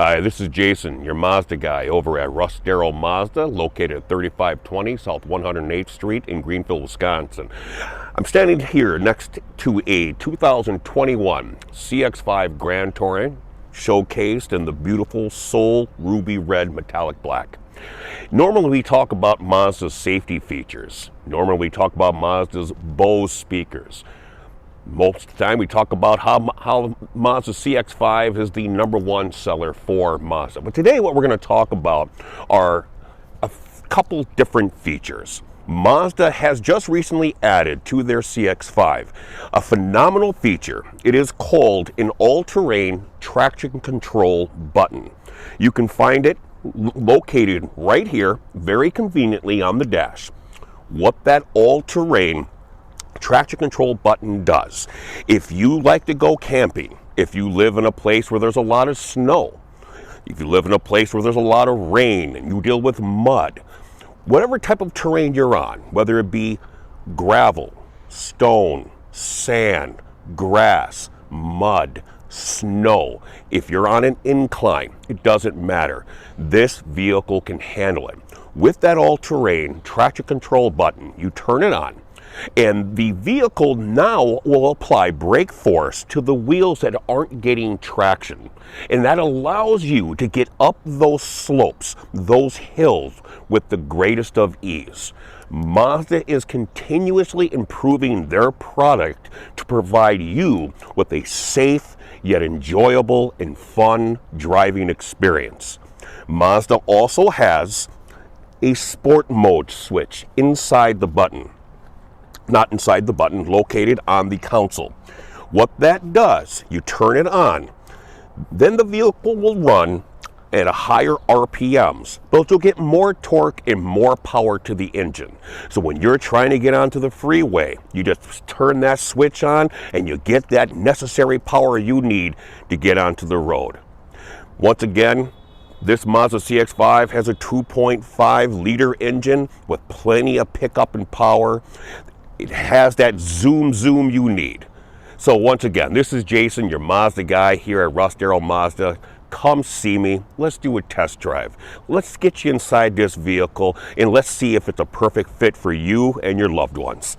Hi, this is Jason, your Mazda guy over at Russ Darrow Mazda, located at 3520 South 108th Street in Greenfield, Wisconsin. I'm standing here next to a 2021 CX-5 Grand Touring, showcased in the beautiful Soul Ruby Red Metallic Black. Normally we talk about Mazda's safety features. Normally we talk about Mazda's Bose speakers. Most of the time we talk about how Mazda CX-5 is the #1 seller for Mazda. But today what we're going to talk about are a couple different features. Mazda has just recently added to their CX-5 a phenomenal feature. It is called an all-terrain traction control button. You can find it located right here, very conveniently on the dash. What that all-terrain traction control button does, if you like to go camping, if you live in a place where there's a lot of snow, if you live in a place where there's a lot of rain and you deal with mud, whatever type of terrain you're on, whether it be gravel, stone, sand, grass, mud, snow, if you're on an incline, it doesn't matter. This vehicle can handle it. With that all-terrain traction control button, you turn it on, and the vehicle now will apply brake force to the wheels that aren't getting traction. And that allows you to get up those slopes, those hills, with the greatest of ease. Mazda is continuously improving their product to provide you with a safe yet enjoyable and fun driving experience. Mazda also has a sport mode switch inside the button. Not inside the button, located on the console. What that does, you turn it on, then the vehicle will run at a higher RPMs, but you'll get more torque and more power to the engine. So when you're trying to get onto the freeway, you just turn that switch on and you get that necessary power you need to get onto the road. Once again, this Mazda CX-5 has a 2.5 liter engine with plenty of pickup and power. It has that zoom you need. So once again, this is Jason, your Mazda guy here at Russ Darrow Mazda. Come see me. Let's do a test drive. Let's get you inside this vehicle and let's see if it's a perfect fit for you and your loved ones.